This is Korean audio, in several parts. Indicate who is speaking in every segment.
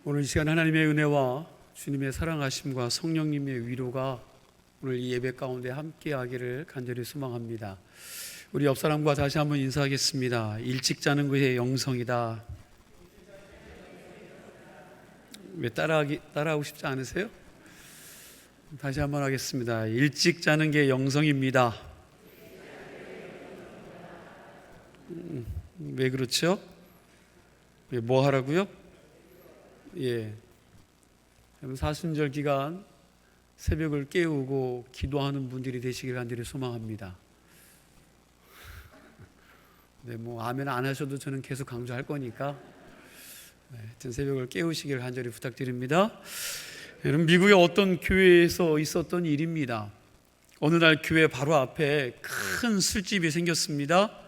Speaker 1: 오늘 이 시간 하나님의 은혜와 주님의 사랑하심과 성령님의 위로가 오늘 이 예배 가운데 함께하기를 간절히 소망합니다. 우리 옆 사람과 다시 한번 인사하겠습니다. 일찍 자는 것의 영성이다. 왜 따라하고 싶지 않으세요? 다시 한번 하겠습니다. 일찍 자는 게 영성입니다. 왜 그렇죠? 뭐 하라고요? 사순절 기간 새벽을 깨우고 기도하는 분들이 되시길 간절히 소망합니다. 아멘 안 하셔도 저는 계속 강조할 거니까 하여튼 새벽을 깨우시길 간절히 부탁드립니다. 여러분, 미국의 어떤 교회에서 있었던 일입니다. 어느 날 교회 바로 앞에 큰 술집이 생겼습니다.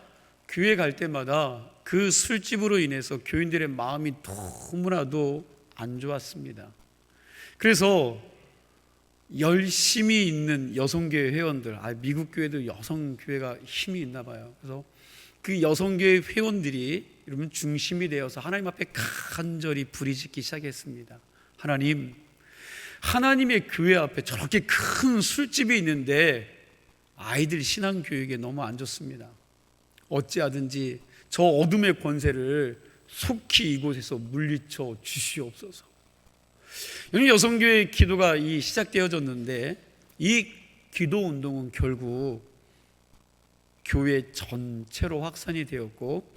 Speaker 1: 교회 갈 때마다 그 술집으로 인해서 교인들의 마음이 너무나도 안 좋았습니다. 그래서 열심히 있는 여성교회 회원들, 미국 교회도 여성교회가 힘이 있나 봐요. 그래서 그 여성교회 회원들이 여러분 중심이 되어서 하나님 앞에 간절히 부르짖기 시작했습니다. 하나님의 교회 앞에 저렇게 큰 술집이 있는데 아이들 신앙교육에 너무 안 좋습니다. 어찌하든지 저 어둠의 권세를 속히 이곳에서 물리쳐 주시옵소서. 여성교회 기도가 시작되어졌는데 이 기도 운동은 결국 교회 전체로 확산이 되었고,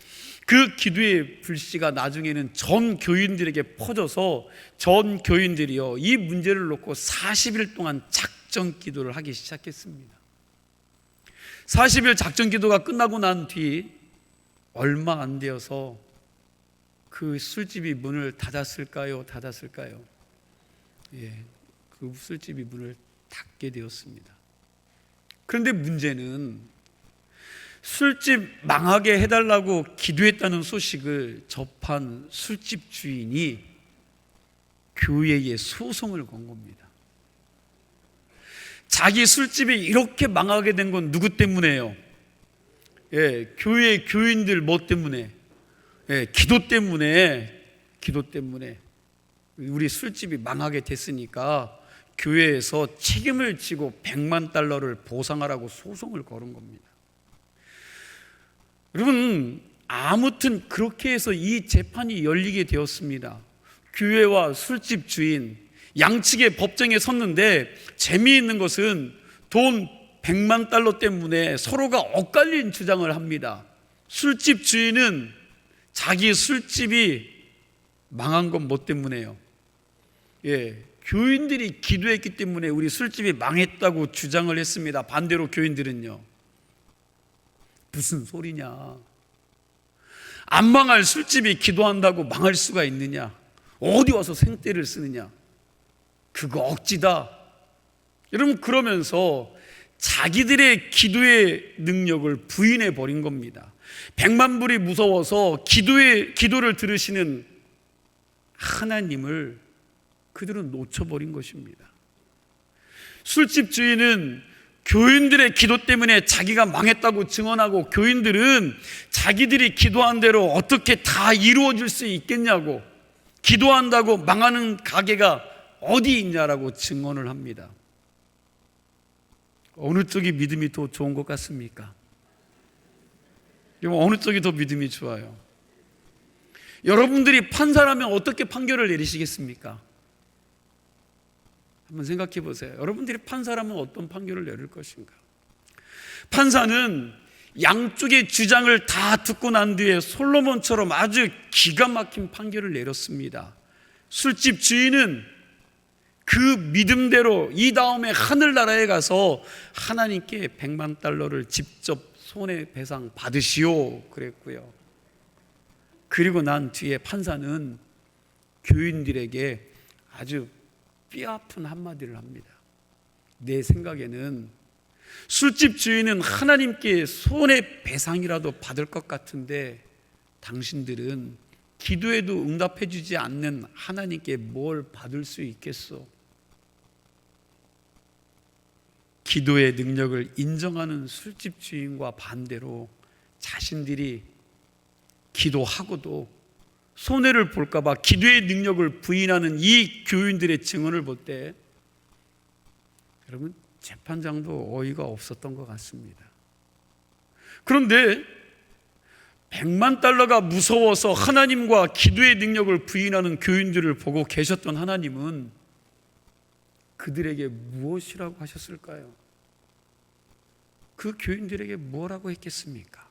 Speaker 1: 그 기도의 불씨가 나중에는 전 교인들에게 퍼져서 전 교인들이요 이 문제를 놓고 40일 동안 작전 기도를 하기 시작했습니다. 40일 작전 기도가 끝나고 난 뒤 얼마 안 되어서 그 술집이 문을 닫았을까요? 그 술집이 문을 닫게 되었습니다. 그런데 문제는 술집 망하게 해달라고 기도했다는 소식을 접한 술집 주인이 교회에 소송을 건 겁니다. 자기 술집이 이렇게 망하게 된 건 누구 때문에요? 교회 교인들 뭐 때문에? 기도 때문에 우리 술집이 망하게 됐으니까 교회에서 책임을 지고 $100만 보상하라고 소송을 걸은 겁니다. 여러분, 아무튼 그렇게 해서 이 재판이 열리게 되었습니다. 교회와 술집 주인 양측의 법정에 섰는데, 재미있는 것은 돈 $100만 때문에 서로가 엇갈린 주장을 합니다. 술집 주인은 자기 술집이 망한 건 뭐 때문에요? 교인들이 기도했기 때문에 우리 술집이 망했다고 주장을 했습니다. 반대로 교인들은요, 무슨 소리냐, 안 망할 술집이 기도한다고 망할 수가 있느냐, 어디 와서 생떼를 쓰느냐, 그거 억지다. 여러분, 그러면서 자기들의 기도의 능력을 부인해 버린 겁니다. 100만 불이 무서워서 기도를 들으시는 하나님을 그들은 놓쳐버린 것입니다. 술집 주인은 교인들의 기도 때문에 자기가 망했다고 증언하고, 교인들은 자기들이 기도한 대로 어떻게 다 이루어질 수 있겠냐고, 기도한다고 망하는 가게가 어디 있냐라고 증언을 합니다. 어느 쪽이 믿음이 더 좋은 것 같습니까? 어느 쪽이 더 믿음이 좋아요? 여러분들이 판사라면 어떻게 판결을 내리시겠습니까? 한번 생각해 보세요. 여러분들이 판사라면 어떤 판결을 내릴 것인가? 판사는 양쪽의 주장을 다 듣고 난 뒤에 솔로몬처럼 아주 기가 막힌 판결을 내렸습니다. 술집 주인은 그 믿음대로 이 다음에 하늘나라에 가서 하나님께 $100만 직접 손해배상 받으시오 그랬고요. 그리고 난 뒤에 판사는 교인들에게 아주 뼈아픈 한마디를 합니다. 내 생각에는 술집 주인은 하나님께 손해배상이라도 받을 것 같은데, 당신들은 기도에도 응답해 주지 않는 하나님께 뭘 받을 수 있겠소? 기도의 능력을 인정하는 술집 주인과 반대로 자신들이 기도하고도 손해를 볼까 봐 기도의 능력을 부인하는 이 교인들의 증언을 볼 때 여러분, 재판장도 어이가 없었던 것 같습니다. 그런데 100만 달러가 무서워서 하나님과 기도의 능력을 부인하는 교인들을 보고 계셨던 하나님은 그들에게 무엇이라고 하셨을까요? 그 교인들에게 뭐라고 했겠습니까?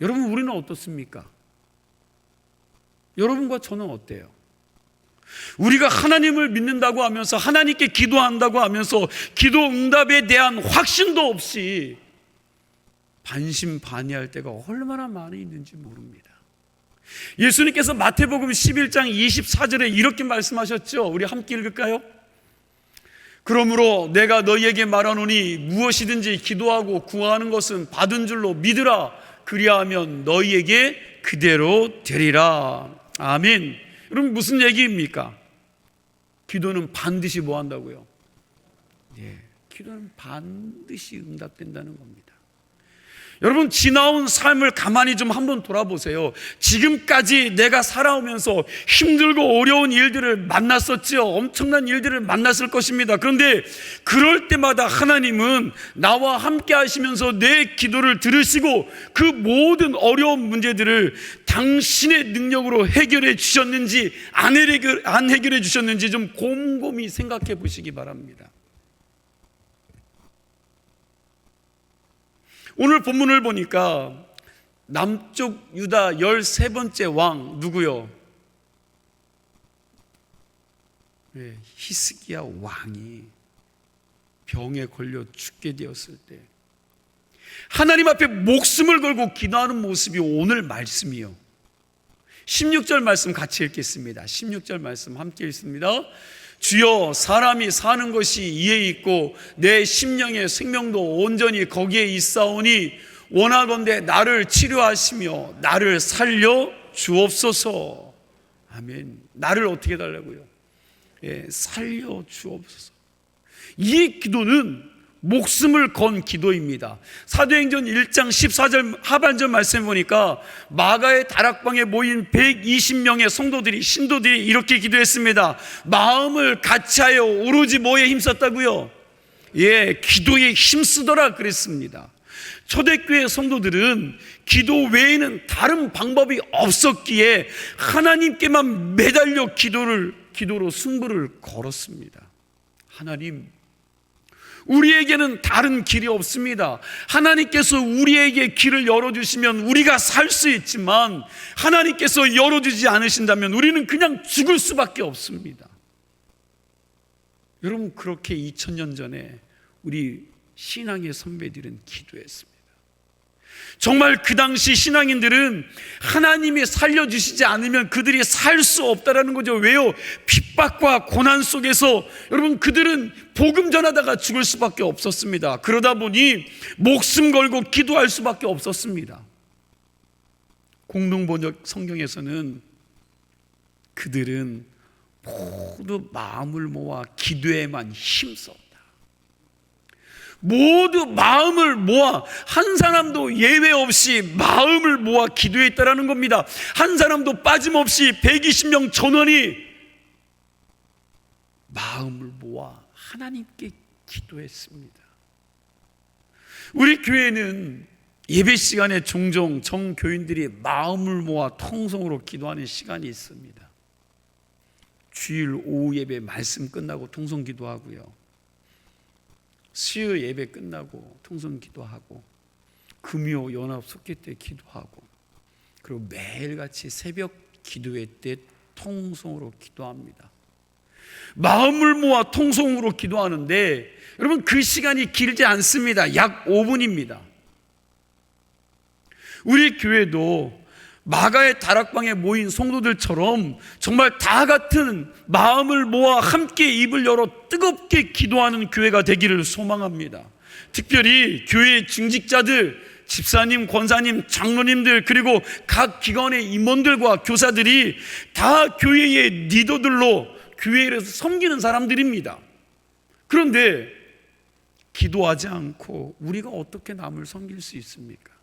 Speaker 1: 여러분, 우리는 어떻습니까? 여러분과 저는 어때요? 우리가 하나님을 믿는다고 하면서, 하나님께 기도한다고 하면서 기도 응답에 대한 확신도 없이 반신반의할 때가 얼마나 많이 있는지 모릅니다. 예수님께서 마태복음 11장 24절에 이렇게 말씀하셨죠. 우리 함께 읽을까요? 그러므로 내가 너희에게 말하노니 무엇이든지 기도하고 구하는 것은 받은 줄로 믿으라. 그리하면 너희에게 그대로 되리라. 아멘. 여러분, 무슨 얘기입니까? 기도는 반드시 뭐 한다고요? 기도는 반드시 응답된다는 겁니다. 여러분, 지나온 삶을 가만히 좀 한번 돌아보세요. 지금까지 내가 살아오면서 힘들고 어려운 일들을 만났었죠. 엄청난 일들을 만났을 것입니다. 그런데 그럴 때마다 하나님은 나와 함께 하시면서 내 기도를 들으시고 그 모든 어려운 문제들을 당신의 능력으로 해결해 주셨는지 안 해결해 주셨는지 좀 곰곰이 생각해 보시기 바랍니다. 오늘 본문을 보니까 남쪽 유다 13번째 왕 누구요? 히스기야 왕이 병에 걸려 죽게 되었을 때 하나님 앞에 목숨을 걸고 기도하는 모습이 오늘 말씀이요. 16절 말씀 같이 읽겠습니다. 16절 말씀 함께 읽습니다. 주여, 사람이 사는 것이 이에 있고 내 심령의 생명도 온전히 거기에 있사오니 원하건대 나를 치료하시며 나를 살려 주옵소서. 아멘. 나를 어떻게 달라고요? 살려 주옵소서. 이 기도는 목숨을 건 기도입니다. 사도행전 1장 14절 하반절 말씀 보니까 마가의 다락방에 모인 120명의 성도들이, 신도들이 이렇게 기도했습니다. 마음을 같이하여 오로지 뭐에 힘썼다고요? 기도에 힘쓰더라 그랬습니다. 초대교회 성도들은 기도 외에는 다른 방법이 없었기에 하나님께만 매달려 기도로 승부를 걸었습니다. 하나님, 우리에게는 다른 길이 없습니다. 하나님께서 우리에게 길을 열어주시면 우리가 살 수 있지만 하나님께서 열어주지 않으신다면 우리는 그냥 죽을 수밖에 없습니다. 여러분, 그렇게 2000년 전에 우리 신앙의 선배들은 기도했습니다. 정말 그 당시 신앙인들은 하나님이 살려주시지 않으면 그들이 살 수 없다라는 거죠. 왜요? 핍박과 고난 속에서 여러분, 그들은 복음 전하다가 죽을 수밖에 없었습니다. 그러다 보니 목숨 걸고 기도할 수밖에 없었습니다. 공동번역 성경에서는 그들은 모두 마음을 모아 기도에만 힘썼다. 모두 마음을 모아, 한 사람도 예외 없이 마음을 모아 기도했다라는 겁니다. 한 사람도 빠짐없이 120명 전원이 마음을 모아 하나님께 기도했습니다. 우리 교회는 예배 시간에 종종 정교인들이 마음을 모아 통성으로 기도하는 시간이 있습니다. 주일 오후 예배 말씀 끝나고 통성 기도하고요, 수요 예배 끝나고 통성 기도하고, 금요 연합 속회 때 기도하고, 그리고 매일같이 새벽 기도회 때 통성으로 기도합니다. 마음을 모아 통성으로 기도하는데 여러분, 그 시간이 길지 않습니다. 약 5분입니다. 우리 교회도 마가의 다락방에 모인 성도들처럼 정말 다 같은 마음을 모아 함께 입을 열어 뜨겁게 기도하는 교회가 되기를 소망합니다. 특별히 교회의 중직자들, 집사님, 권사님, 장로님들, 그리고 각 기관의 임원들과 교사들이 다 교회의 리더들로 교회에서 섬기는 사람들입니다. 그런데 기도하지 않고 우리가 어떻게 남을 섬길 수 있습니까?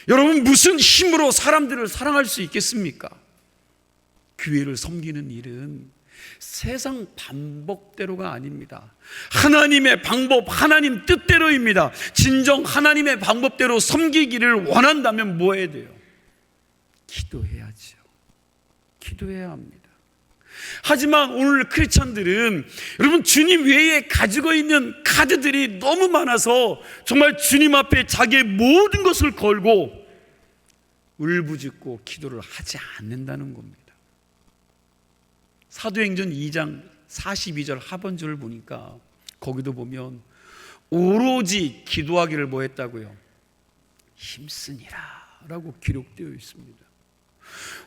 Speaker 1: 여러분, 무슨 힘으로 사람들을 사랑할 수 있겠습니까? 교회를 섬기는 일은 세상 방법대로가 아닙니다. 하나님의 방법, 하나님 뜻대로입니다. 진정 하나님의 방법대로 섬기기를 원한다면 뭐 해야 돼요? 기도해야죠. 기도해야 합니다. 하지만 오늘 크리스찬들은 여러분, 주님 외에 가지고 있는 카드들이 너무 많아서 정말 주님 앞에 자기의 모든 것을 걸고 울부짖고 기도를 하지 않는다는 겁니다. 사도행전 2장 42절 하반절을 보니까 거기도 보면 오로지 기도하기를 뭐 했다고요? 힘쓰니라 라고 기록되어 있습니다.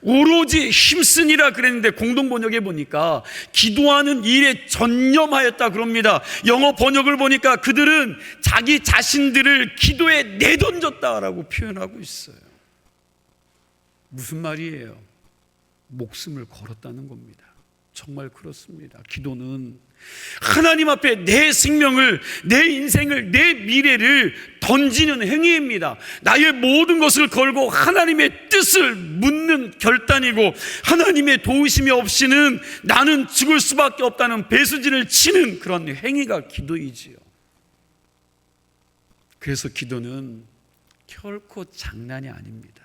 Speaker 1: 오로지 힘쓰니라 그랬는데 공동 번역에 보니까 기도하는 일에 전념하였다 그럽니다. 영어 번역을 보니까 그들은 자기 자신들을 기도에 내던졌다라고 표현하고 있어요. 무슨 말이에요? 목숨을 걸었다는 겁니다. 정말 그렇습니다. 기도는 하나님 앞에 내 생명을, 내 인생을, 내 미래를 던지는 행위입니다. 나의 모든 것을 걸고 하나님의 뜻을 묻는 결단이고, 하나님의 도우심이 없이는 나는 죽을 수밖에 없다는 배수진을 치는 그런 행위가 기도이지요. 그래서 기도는 결코 장난이 아닙니다.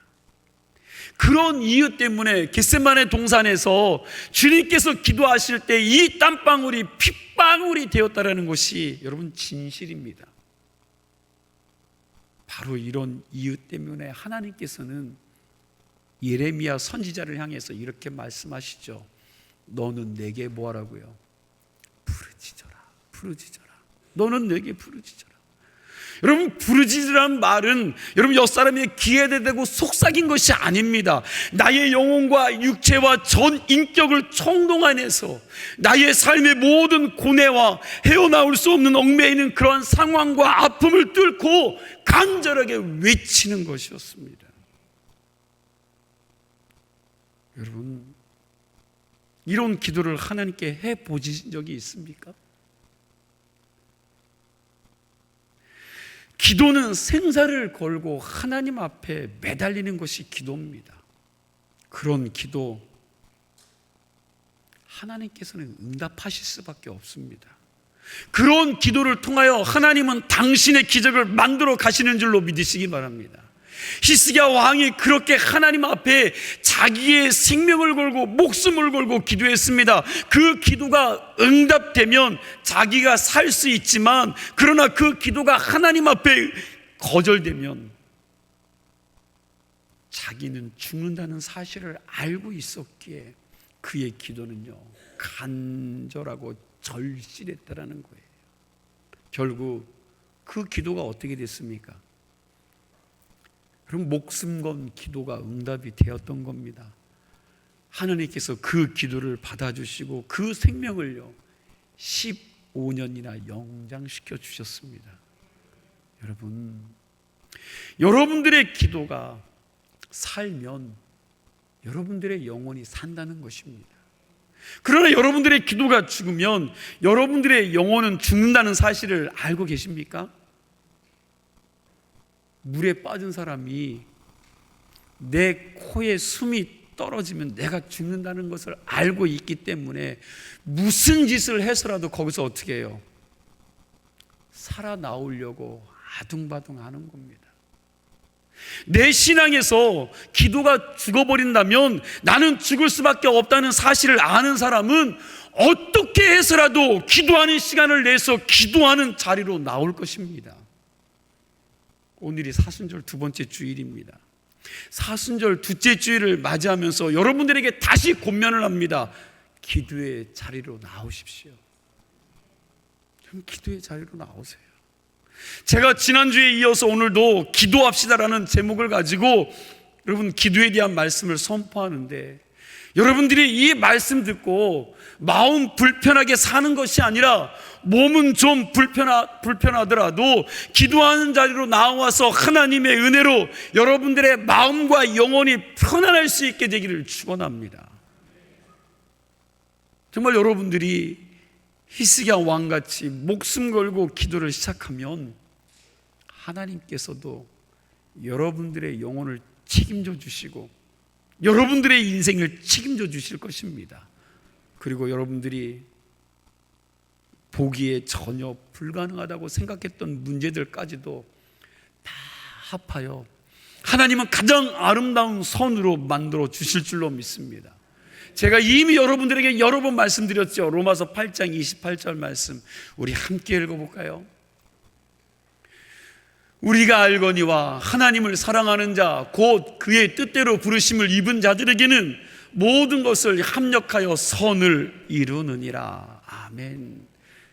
Speaker 1: 그런 이유 때문에 겟세마네 동산에서 주님께서 기도하실 때 이 땀방울이 핏방울이 되었다라는 것이 여러분 진실입니다. 바로 이런 이유 때문에 하나님께서는 예레미야 선지자를 향해서 이렇게 말씀하시죠. 너는 내게 뭐하라고요? 부르짖어라. 부르짖어라. 너는 내게 부르짖어라. 여러분, 부르짖으라는 말은 여러분 옆사람의 귀에 대고 속삭인 것이 아닙니다. 나의 영혼과 육체와 전 인격을 총동원해서 나의 삶의 모든 고뇌와 헤어나올 수 없는 얽매이는 그러한 상황과 아픔을 뚫고 간절하게 외치는 것이었습니다. 여러분, 이런 기도를 하나님께 해보신 적이 있습니까? 기도는 생사를 걸고 하나님 앞에 매달리는 것이 기도입니다. 그런 기도 하나님께서는 응답하실 수밖에 없습니다. 그런 기도를 통하여 하나님은 당신의 기적을 만들어 가시는 줄로 믿으시기 바랍니다. 히스기야 왕이 그렇게 하나님 앞에 자기의 생명을 걸고 목숨을 걸고 기도했습니다. 그 기도가 응답되면 자기가 살 수 있지만, 그러나 그 기도가 하나님 앞에 거절되면 자기는 죽는다는 사실을 알고 있었기에 그의 기도는요 간절하고 절실했다라는 거예요. 결국 그 기도가 어떻게 됐습니까? 그럼 목숨 건 기도가 응답이 되었던 겁니다. 하나님께서 그 기도를 받아주시고 그 생명을요 15년이나 영장시켜 주셨습니다. 여러분, 여러분들의 기도가 살면 여러분들의 영혼이 산다는 것입니다. 그러나 여러분들의 기도가 죽으면 여러분들의 영혼은 죽는다는 사실을 알고 계십니까? 물에 빠진 사람이 내 코에 숨이 떨어지면 내가 죽는다는 것을 알고 있기 때문에 무슨 짓을 해서라도 거기서 어떻게 해요? 살아나오려고 아둥바둥 하는 겁니다. 내 신앙에서 기도가 죽어버린다면 나는 죽을 수밖에 없다는 사실을 아는 사람은 어떻게 해서라도 기도하는 시간을 내서 기도하는 자리로 나올 것입니다. 오늘이 사순절 두 번째 주일입니다. 사순절 둘째 주일을 맞이하면서 여러분들에게 다시 권면을 합니다. 기도의 자리로 나오십시오. 좀 기도의 자리로 나오세요. 제가 지난주에 이어서 오늘도 기도합시다라는 제목을 가지고 여러분 기도에 대한 말씀을 선포하는데, 여러분들이 이 말씀 듣고 마음 불편하게 사는 것이 아니라 몸은 좀 불편하더라도 기도하는 자리로 나와서 하나님의 은혜로 여러분들의 마음과 영혼이 편안할 수 있게 되기를 축원합니다. 정말 여러분들이 히스기야 왕같이 목숨 걸고 기도를 시작하면 하나님께서도 여러분들의 영혼을 책임져 주시고 여러분들의 인생을 책임져 주실 것입니다. 그리고 여러분들이 보기에 전혀 불가능하다고 생각했던 문제들까지도 다 합하여 하나님은 가장 아름다운 선으로 만들어 주실 줄로 믿습니다. 제가 이미 여러분들에게 여러 번 말씀드렸죠. 로마서 8장 28절 말씀, 우리 함께 읽어볼까요? 우리가 알거니와 하나님을 사랑하는 자 곧 그의 뜻대로 부르심을 입은 자들에게는 모든 것을 합력하여 선을 이루느니라. 아멘.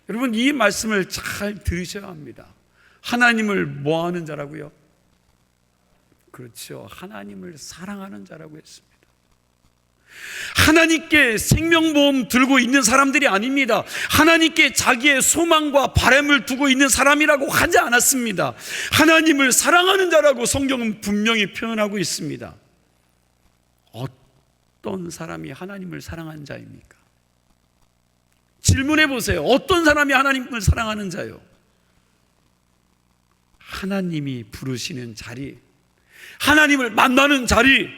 Speaker 1: 여러분, 이 말씀을 잘 들으셔야 합니다. 하나님을 뭐 하는 자라고요? 그렇죠, 하나님을 사랑하는 자라고 했습니다. 하나님께 생명보험 들고 있는 사람들이 아닙니다. 하나님께 자기의 소망과 바람을 두고 있는 사람이라고 하지 않았습니다. 하나님을 사랑하는 자라고 성경은 분명히 표현하고 있습니다. 어떤 사람이 하나님을 사랑하는 자입니까? 질문해 보세요. 어떤 사람이 하나님을 사랑하는 자요? 하나님이 부르시는 자리, 하나님을 만나는 자리,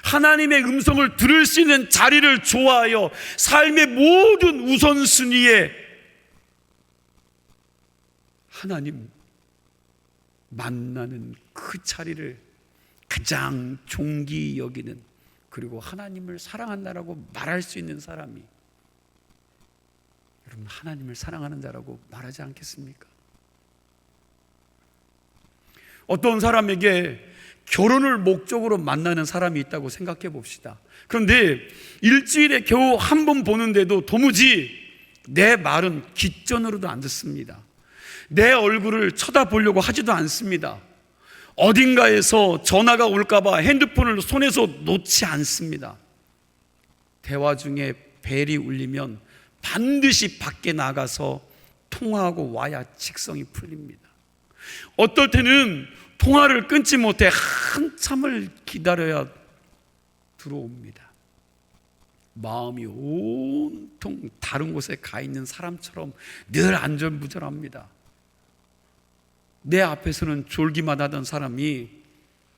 Speaker 1: 하나님의 음성을 들을 수 있는 자리를 좋아하여 삶의 모든 우선순위에 하나님 만나는 그 자리를 가장 존귀히 여기는, 그리고 하나님을 사랑한다라고 말할 수 있는 사람이 여러분 하나님을 사랑하는 자라고 말하지 않겠습니까? 어떤 사람에게 결혼을 목적으로 만나는 사람이 있다고 생각해 봅시다. 그런데 일주일에 겨우 한 번 보는데도 도무지 내 말은 귓전으로도 안 듣습니다. 내 얼굴을 쳐다보려고 하지도 않습니다. 어딘가에서 전화가 올까봐 핸드폰을 손에서 놓지 않습니다. 대화 중에 벨이 울리면 반드시 밖에 나가서 통화하고 와야 직성이 풀립니다. 어떨 때는 통화를 끊지 못해 한참을 기다려야 들어옵니다. 마음이 온통 다른 곳에 가 있는 사람처럼 늘 안절부절합니다. 내 앞에서는 졸기만 하던 사람이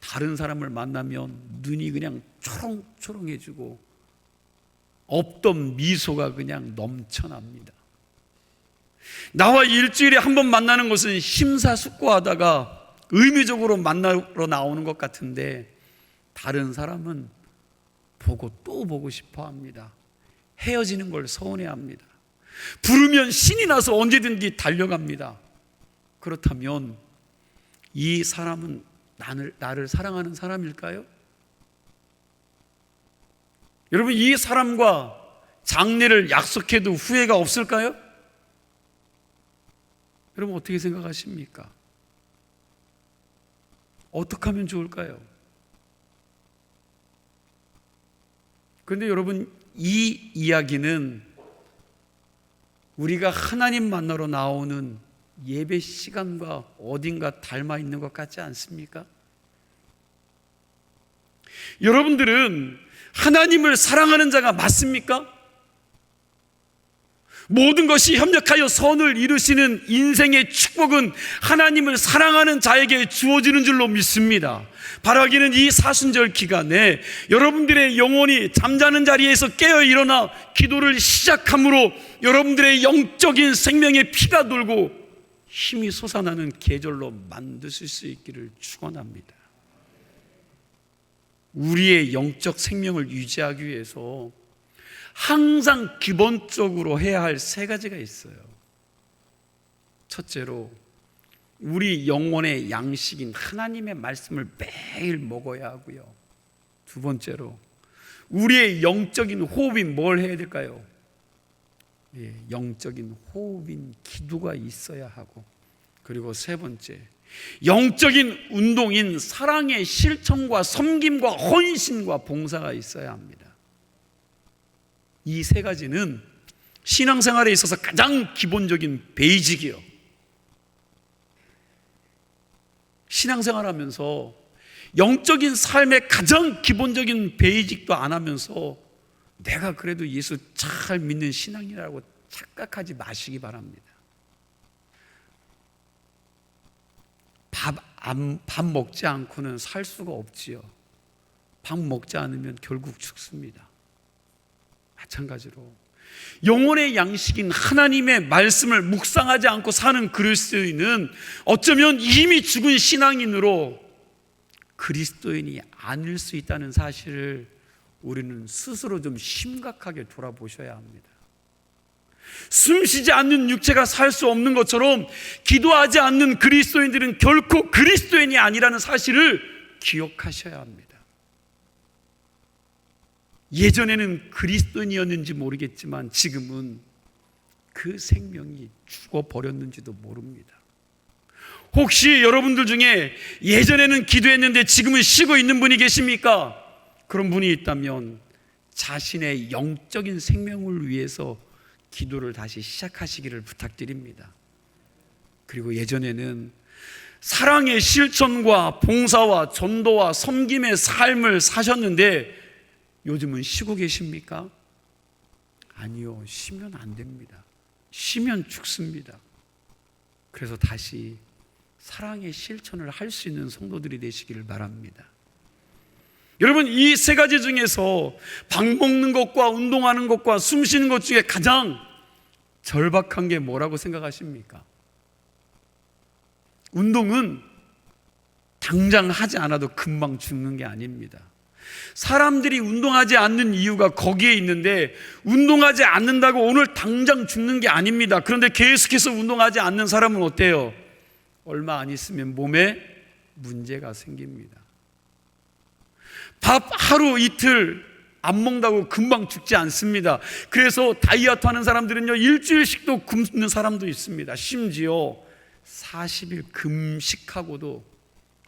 Speaker 1: 다른 사람을 만나면 눈이 그냥 초롱초롱해지고 없던 미소가 그냥 넘쳐납니다. 나와 일주일에 한 번 만나는 것은 심사숙고하다가 의미적으로 만나러 나오는 것 같은데, 다른 사람은 보고 또 보고 싶어 합니다. 헤어지는 걸 서운해합니다. 부르면 신이 나서 언제든지 달려갑니다. 그렇다면 이 사람은 나를 사랑하는 사람일까요? 여러분, 이 사람과 장례를 약속해도 후회가 없을까요? 여러분 어떻게 생각하십니까? 어떻게 하면 좋을까요? 그런데 여러분, 이 이야기는 우리가 하나님 만나러 나오는 예배 시간과 어딘가 닮아 있는 것 같지 않습니까? 여러분들은 하나님을 사랑하는 자가 맞습니까? 모든 것이 협력하여 선을 이루시는 인생의 축복은 하나님을 사랑하는 자에게 주어지는 줄로 믿습니다. 바라기는 이 사순절 기간에 여러분들의 영혼이 잠자는 자리에서 깨어 일어나 기도를 시작함으로 여러분들의 영적인 생명의 피가 돌고 힘이 솟아나는 계절로 만드실 수 있기를 축원합니다. 우리의 영적 생명을 유지하기 위해서 항상 기본적으로 해야 할 세 가지가 있어요. 첫째로, 우리 영혼의 양식인 하나님의 말씀을 매일 먹어야 하고요. 두 번째로, 우리의 영적인 호흡이 뭘 해야 될까요? 영적인 호흡인 기도가 있어야 하고, 그리고 세 번째, 영적인 운동인 사랑의 실천과 섬김과 헌신과 봉사가 있어야 합니다. 이 세 가지는 신앙생활에 있어서 가장 기본적인 베이직이요. 신앙생활하면서 영적인 삶의 가장 기본적인 베이직도 안 하면서 내가 그래도 예수 잘 믿는 신앙이라고 착각하지 마시기 바랍니다. 밥 밥 먹지 않고는 살 수가 없지요. 밥 먹지 않으면 결국 죽습니다. 마찬가지로 영혼의 양식인 하나님의 말씀을 묵상하지 않고 사는 그리스도인은 어쩌면 이미 죽은 신앙인으로 그리스도인이 아닐 수 있다는 사실을 우리는 스스로 좀 심각하게 돌아보셔야 합니다. 숨쉬지 않는 육체가 살 수 없는 것처럼 기도하지 않는 그리스도인들은 결코 그리스도인이 아니라는 사실을 기억하셔야 합니다. 예전에는 그리스도인이었는지 모르겠지만 지금은 그 생명이 죽어버렸는지도 모릅니다. 혹시 여러분들 중에 예전에는 기도했는데 지금은 쉬고 있는 분이 계십니까? 그런 분이 있다면 자신의 영적인 생명을 위해서 기도를 다시 시작하시기를 부탁드립니다. 그리고 예전에는 사랑의 실천과 봉사와 전도와 섬김의 삶을 사셨는데 요즘은 쉬고 계십니까? 아니요, 쉬면 안 됩니다. 쉬면 죽습니다. 그래서 다시 사랑의 실천을 할 수 있는 성도들이 되시기를 바랍니다. 여러분, 이 세 가지 중에서 밥 먹는 것과 운동하는 것과 숨 쉬는 것 중에 가장 절박한 게 뭐라고 생각하십니까? 운동은 당장 하지 않아도 금방 죽는 게 아닙니다. 사람들이 운동하지 않는 이유가 거기에 있는데, 운동하지 않는다고 오늘 당장 죽는 게 아닙니다. 그런데 계속해서 운동하지 않는 사람은 어때요? 얼마 안 있으면 몸에 문제가 생깁니다. 밥 하루 이틀 안 먹는다고 금방 죽지 않습니다. 그래서 다이어트 하는 사람들은요, 일주일씩도 굶는 사람도 있습니다. 심지어 40일 금식하고도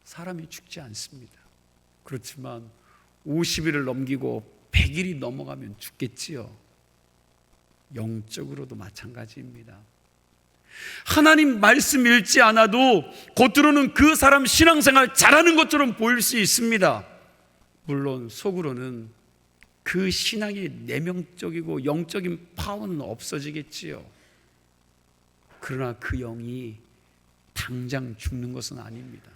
Speaker 1: 사람이 죽지 않습니다. 그렇지만 50일을 넘기고 100일이 넘어가면 죽겠지요. 영적으로도 마찬가지입니다. 하나님 말씀 읽지 않아도 겉으로는 그 사람 신앙생활 잘하는 것처럼 보일 수 있습니다. 물론 속으로는 그 신앙이 내면적이고 영적인 파워는 없어지겠지요. 그러나 그 영이 당장 죽는 것은 아닙니다.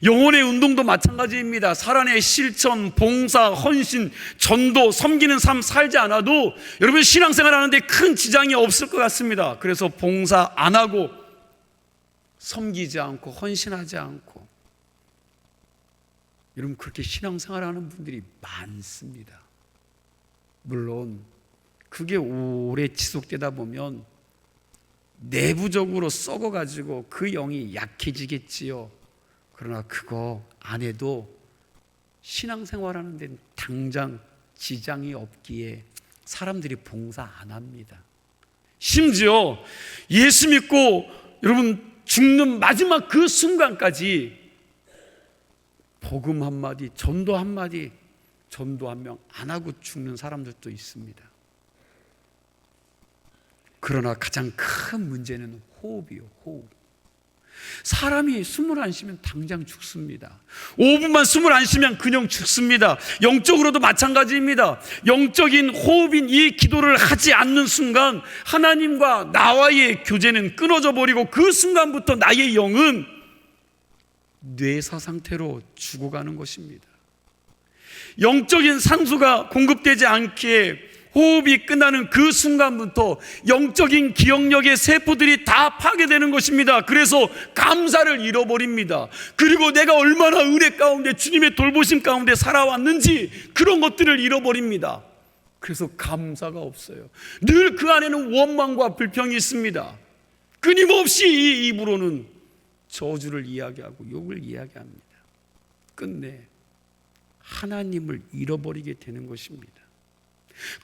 Speaker 1: 영혼의 운동도 마찬가지입니다. 사랑의 실천, 봉사, 헌신, 전도, 섬기는 삶 살지 않아도 여러분 신앙생활 하는데 큰 지장이 없을 것 같습니다. 그래서 봉사 안 하고 섬기지 않고 헌신하지 않고 여러분 그렇게 신앙생활 하는 분들이 많습니다. 물론 그게 오래 지속되다 보면 내부적으로 썩어가지고 그 영이 약해지겠지요. 그러나 그거 안 해도 신앙생활 하는 데는 당장 지장이 없기에 사람들이 봉사 안 합니다. 심지어 예수 믿고 여러분 죽는 마지막 그 순간까지 복음 한마디, 전도 한마디, 전도 한 명 안 하고 죽는 사람들도 있습니다. 그러나 가장 큰 문제는 호흡이요, 호흡. 사람이 숨을 안 쉬면 당장 죽습니다. 5분만 숨을 안 쉬면 그냥 죽습니다. 영적으로도 마찬가지입니다. 영적인 호흡인 이 기도를 하지 않는 순간 하나님과 나와의 교제는 끊어져 버리고 그 순간부터 나의 영은 뇌사 상태로 죽어가는 것입니다. 영적인 산소가 공급되지 않기에 호흡이 끝나는 그 순간부터 영적인 기억력의 세포들이 다 파괴되는 것입니다. 그래서 감사를 잃어버립니다. 그리고 내가 얼마나 은혜 가운데 주님의 돌보심 가운데 살아왔는지 그런 것들을 잃어버립니다. 그래서 감사가 없어요. 늘 그 안에는 원망과 불평이 있습니다. 끊임없이 이 입으로는 저주를 이야기하고 욕을 이야기합니다. 끝내 하나님을 잃어버리게 되는 것입니다.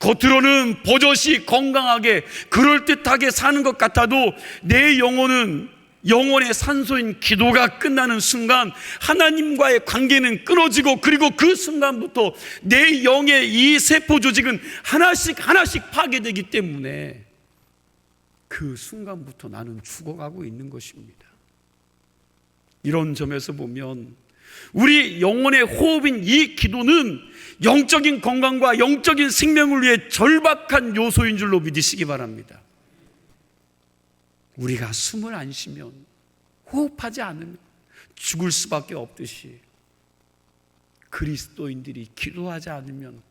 Speaker 1: 겉으로는 버젓이 건강하게 그럴듯하게 사는 것 같아도 내 영혼은 영혼의 산소인 기도가 끝나는 순간 하나님과의 관계는 끊어지고 그리고 그 순간부터 내 영의 이 세포 조직은 하나씩 파괴되기 때문에 그 순간부터 나는 죽어가고 있는 것입니다. 이런 점에서 보면 우리 영혼의 호흡인 이 기도는 영적인 건강과 영적인 생명을 위해 절박한 요소인 줄로 믿으시기 바랍니다. 우리가 숨을 안 쉬면 호흡하지 않으면 죽을 수밖에 없듯이 그리스도인들이 기도하지 않으면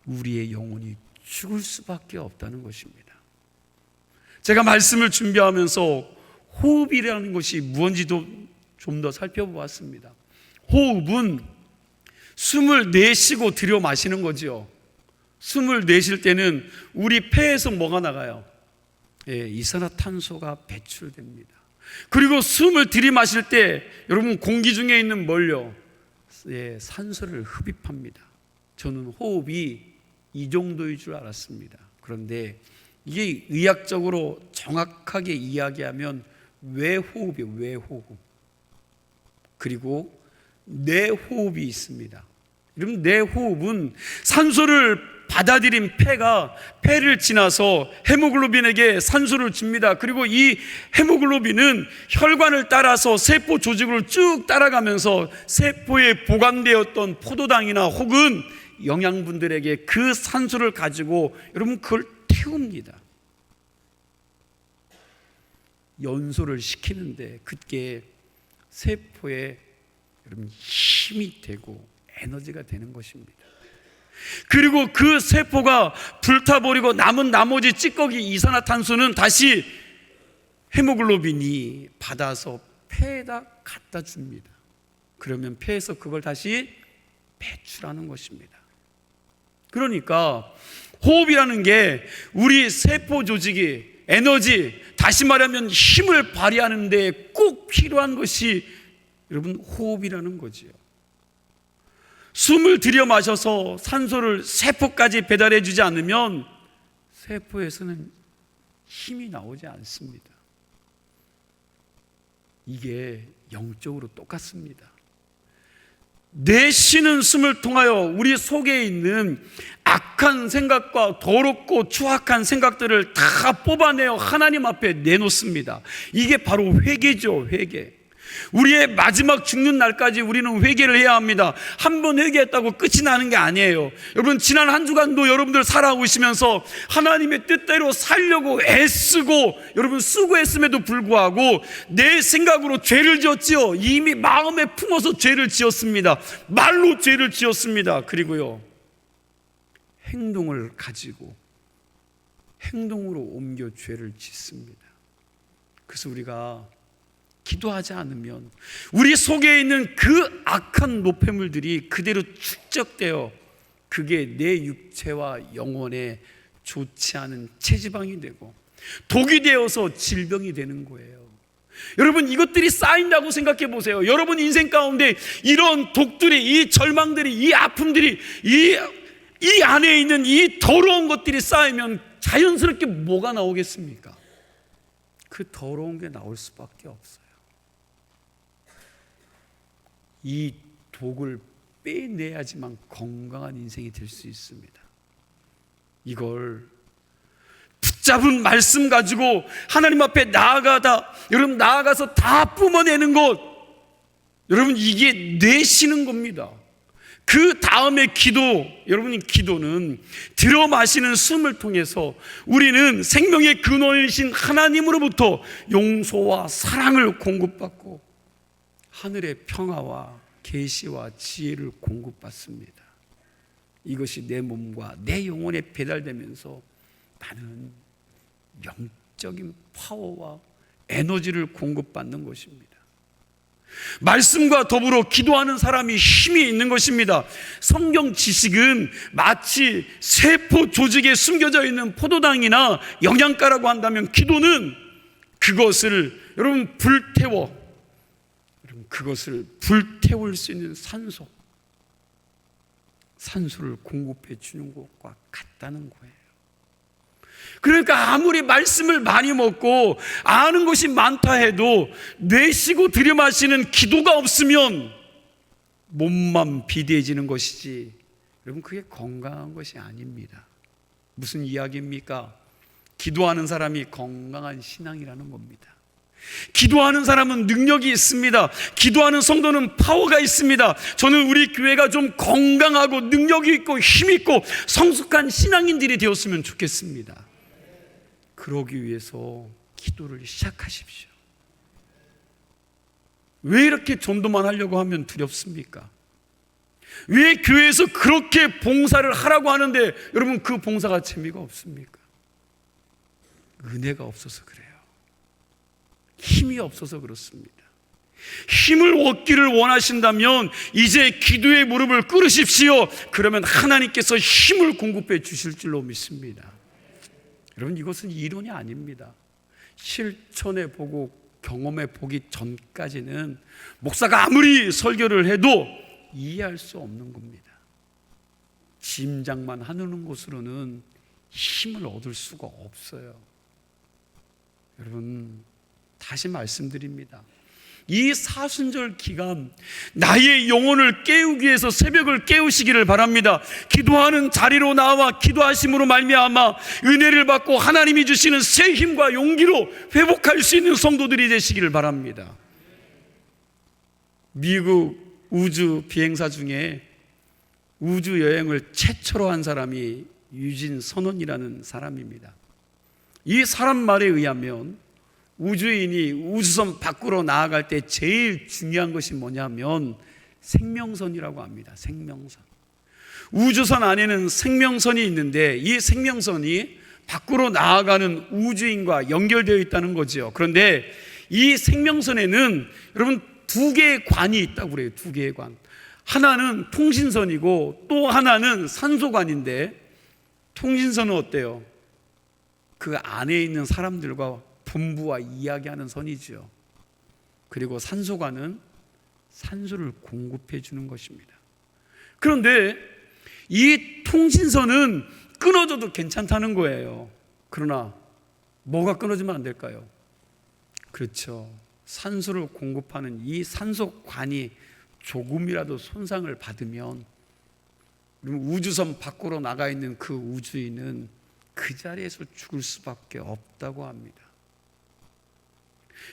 Speaker 1: 우리의 영혼이 죽을 수밖에 없다는 것입니다. 제가 말씀을 준비하면서 호흡이라는 것이 무엇인지도 좀 더 살펴보았습니다. 호흡은 숨을 내쉬고 들여 마시는 거죠. 숨을 내쉴 때는 우리 폐에서 뭐가 나가요? 이산화탄소가 배출됩니다. 그리고 숨을 들이마실 때 여러분 공기 중에 있는 뭘요? 산소를 흡입합니다. 저는 호흡이 이 정도일 줄 알았습니다. 그런데 이게 의학적으로 정확하게 이야기하면 외호흡이에요. 외호흡. 그리고 내호흡이 있습니다. 여러분, 내호흡은 산소를 받아들인 폐를 지나서 헤모글로빈에게 산소를 줍니다. 그리고 이 헤모글로빈은 혈관을 따라서 세포 조직을 쭉 따라가면서 세포에 보관되었던 포도당이나 혹은 영양분들에게 그 산소를 가지고 여러분 그걸 태웁니다. 연소를 시키는데 그게 세포에 여러분 힘이 되고 에너지가 되는 것입니다. 그리고 그 세포가 불타버리고 남은 나머지 찌꺼기 이산화탄소는 다시 헤모글로빈이 받아서 폐에다 갖다 줍니다. 그러면 폐에서 그걸 다시 배출하는 것입니다. 그러니까 호흡이라는 게 우리 세포 조직이 에너지, 다시 말하면 힘을 발휘하는 데 꼭 필요한 것이 여러분 호흡이라는 거지요. 숨을 들여 마셔서 산소를 세포까지 배달해 주지 않으면 세포에서는 힘이 나오지 않습니다. 이게 영적으로 똑같습니다. 내쉬는 숨을 통하여 우리 속에 있는 악한 생각과 더럽고 추악한 생각들을 다 뽑아내어 하나님 앞에 내놓습니다. 이게 바로 회개죠. 회개. 우리의 마지막 죽는 날까지 우리는 회개를 해야 합니다. 한 번 회개했다고 끝이 나는 게 아니에요. 여러분, 지난 한 주간도 여러분들 살아오시면서 하나님의 뜻대로 살려고 애쓰고 여러분 수고했음에도 불구하고 내 생각으로 죄를 지었지요. 이미 마음에 품어서 죄를 지었습니다. 말로 죄를 지었습니다. 그리고요, 행동을 가지고 행동으로 옮겨 죄를 짓습니다. 그래서 우리가 기도하지 않으면 우리 속에 있는 그 악한 노폐물들이 그대로 축적되어 그게 내 육체와 영혼에 좋지 않은 체지방이 되고 독이 되어서 질병이 되는 거예요. 여러분, 이것들이 쌓인다고 생각해 보세요. 여러분 인생 가운데 이런 독들이, 이 절망들이, 이 아픔들이, 이 안에 있는 이 더러운 것들이 쌓이면 자연스럽게 뭐가 나오겠습니까? 그 더러운 게 나올 수밖에 없어요. 이 독을 빼내야지만 건강한 인생이 될 수 있습니다. 이걸 붙잡은 말씀 가지고 하나님 앞에 여러분 나아가서 다 뿜어내는 것, 여러분 이게 내쉬는 겁니다. 그 다음에 여러분이 기도는 들어 마시는 숨을 통해서 우리는 생명의 근원이신 하나님으로부터 용서와 사랑을 공급받고 하늘의 평화와 계시와 지혜를 공급받습니다. 이것이 내 몸과 내 영혼에 배달되면서 나는 영적인 파워와 에너지를 공급받는 것입니다. 말씀과 더불어 기도하는 사람이 힘이 있는 것입니다. 성경 지식은 마치 세포 조직에 숨겨져 있는 포도당이나 영양가라고 한다면 기도는 그것을 여러분 그것을 불태울 수 있는 산소를 공급해 주는 것과 같다는 거예요. 그러니까 아무리 말씀을 많이 먹고 아는 것이 많다 해도 내쉬고 들이마시는 기도가 없으면 몸만 비대해지는 것이지 여러분 그게 건강한 것이 아닙니다. 무슨 이야기입니까? 기도하는 사람이 건강한 신앙이라는 겁니다. 기도하는 사람은 능력이 있습니다. 기도하는 성도는 파워가 있습니다. 저는 우리 교회가 좀 건강하고 능력이 있고 힘 있고 성숙한 신앙인들이 되었으면 좋겠습니다. 그러기 위해서 기도를 시작하십시오. 왜 이렇게 전도만 하려고 하면 두렵습니까? 왜 교회에서 그렇게 봉사를 하라고 하는데 여러분 그 봉사가 재미가 없습니까? 은혜가 없어서 그래요. 힘이 없어서 그렇습니다. 힘을 얻기를 원하신다면 이제 기도의 무릎을 꿇으십시오. 그러면 하나님께서 힘을 공급해 주실 줄로 믿습니다. 여러분 이것은 이론이 아닙니다. 실천해 보고 경험해 보기 전까지는 목사가 아무리 설교를 해도 이해할 수 없는 겁니다. 짐작만 하는 것으로는 힘을 얻을 수가 없어요. 여러분 다시 말씀드립니다. 이 사순절 기간 나의 영혼을 깨우기 위해서 새벽을 깨우시기를 바랍니다. 기도하는 자리로 나와 기도하심으로 말미암아 은혜를 받고 하나님이 주시는 새 힘과 용기로 회복할 수 있는 성도들이 되시기를 바랍니다. 미국 우주 비행사 중에 우주 여행을 최초로 한 사람이 유진 선원이라는 사람입니다. 이 사람 말에 의하면 우주인이 우주선 밖으로 나아갈 때 제일 중요한 것이 뭐냐면 생명선이라고 합니다. 생명선. 우주선 안에는 생명선이 있는데 이 생명선이 밖으로 나아가는 우주인과 연결되어 있다는 거죠. 그런데 이 생명선에는 여러분 두 개의 관이 있다고 그래요. 두 개의 관. 하나는 통신선이고 또 하나는 산소관인데 통신선은 어때요? 그 안에 있는 사람들과 본부와 이야기하는 선이죠. 그리고 산소관은 산소를 공급해 주는 것입니다. 그런데 이 통신선은 끊어져도 괜찮다는 거예요. 그러나 뭐가 끊어지면 안 될까요? 그렇죠. 산소를 공급하는 이 산소관이 조금이라도 손상을 받으면 우주선 밖으로 나가 있는 그 우주인은 그 자리에서 죽을 수밖에 없다고 합니다.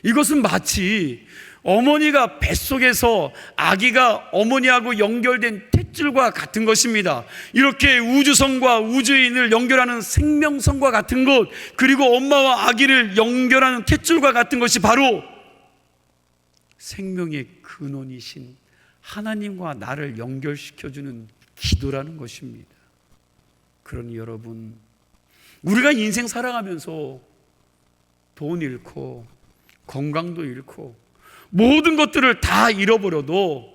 Speaker 1: 이것은 마치 어머니가 뱃속에서 아기가 어머니하고 연결된 탯줄과 같은 것입니다. 이렇게 우주선과 우주인을 연결하는 생명선과 같은 것, 그리고 엄마와 아기를 연결하는 탯줄과 같은 것이 바로 생명의 근원이신 하나님과 나를 연결시켜주는 기도라는 것입니다. 그러니 여러분, 우리가 인생 살아가면서 돈 잃고 건강도 잃고 모든 것들을 다 잃어버려도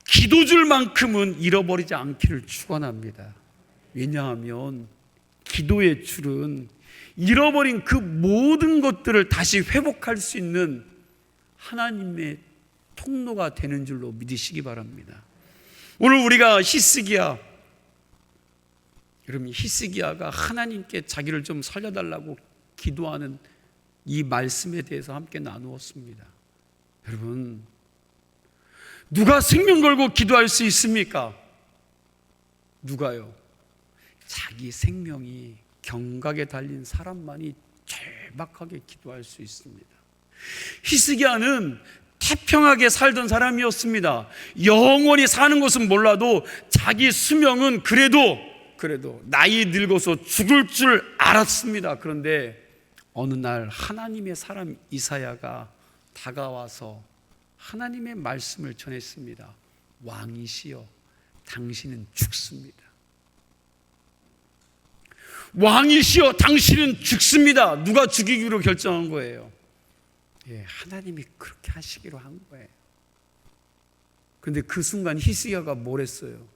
Speaker 1: 기도줄만큼은 잃어버리지 않기를 축원합니다. 왜냐하면 기도의 줄은 잃어버린 그 모든 것들을 다시 회복할 수 있는 하나님의 통로가 되는 줄로 믿으시기 바랍니다. 오늘 우리가 히스기야, 여러분 히스기야가 하나님께 자기를 좀 살려달라고 기도하는 이 말씀에 대해서 함께 나누었습니다. 여러분, 누가 생명 걸고 기도할 수 있습니까? 누가요? 자기 생명이 경각에 달린 사람만이 절박하게 기도할 수 있습니다. 히스기야는 태평하게 살던 사람이었습니다. 영원히 사는 것은 몰라도 자기 수명은 그래도 나이 늙어서 죽을 줄 알았습니다. 그런데 어느 날 하나님의 사람 이사야가 다가와서 하나님의 말씀을 전했습니다. 왕이시여, 당신은 죽습니다. 왕이시여, 당신은 죽습니다. 누가 죽이기로 결정한 거예요? 예, 하나님이 그렇게 하시기로 한 거예요. 그런데 그 순간 히스기야가 뭘 했어요?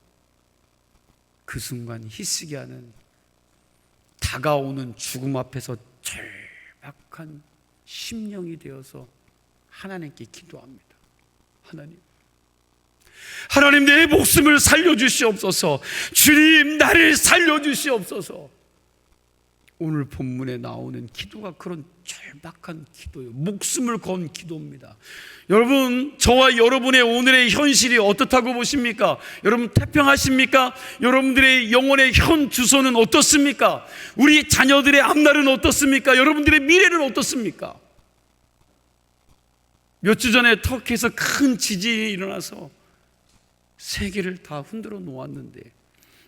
Speaker 1: 그 순간 히스기야는 다가오는 죽음 앞에서 절박한 심령이 되어서 하나님께 기도합니다. 하나님 내 목숨을 살려주시옵소서. 주님 나를 살려주시옵소서. 오늘 본문에 나오는 기도가 그런 절박한 기도예요. 목숨을 건 기도입니다. 여러분, 저와 여러분의 오늘의 현실이 어떻다고 보십니까? 여러분 태평하십니까? 여러분들의 영혼의 현 주소는 어떻습니까? 우리 자녀들의 앞날은 어떻습니까? 여러분들의 미래는 어떻습니까? 몇 주 전에 터키에서 큰 지진이 일어나서 세계를 다 흔들어 놓았는데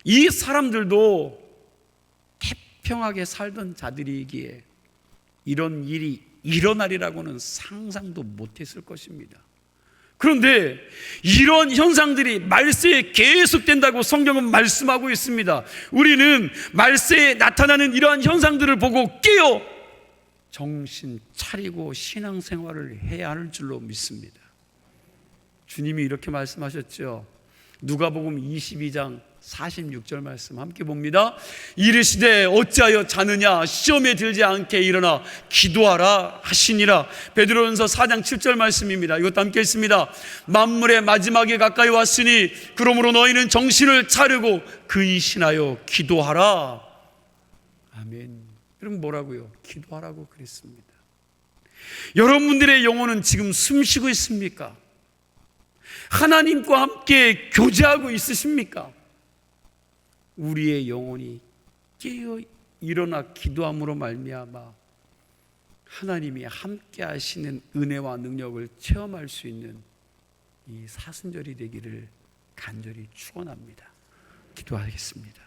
Speaker 1: 이 사람들도 태평하게 살던 자들이기에 이런 일이 일어나리라고는 상상도 못했을 것입니다. 그런데 이런 현상들이 말세에 계속된다고 성경은 말씀하고 있습니다. 우리는 말세에 나타나는 이러한 현상들을 보고 깨어 정신 차리고 신앙생활을 해야 할 줄로 믿습니다. 주님이 이렇게 말씀하셨죠. 누가복음 22장 46절 말씀 함께 봅니다. 이르시되 어찌하여 자느냐, 시험에 들지 않게 일어나 기도하라 하시니라. 베드로전서 4장 7절 말씀입니다. 이것도 함께 읽습니다. 만물의 마지막에 가까이 왔으니 그러므로 너희는 정신을 차리고 근신하여 기도하라. 아멘. 여러분 뭐라고요? 기도하라고 그랬습니다. 여러분들의 영혼은 지금 숨쉬고 있습니까? 하나님과 함께 교제하고 있으십니까? 우리의 영혼이 깨어 일어나 기도함으로 말미암아 하나님이 함께 하시는 은혜와 능력을 체험할 수 있는 이 사순절이 되기를 간절히 축원합니다. 기도하겠습니다.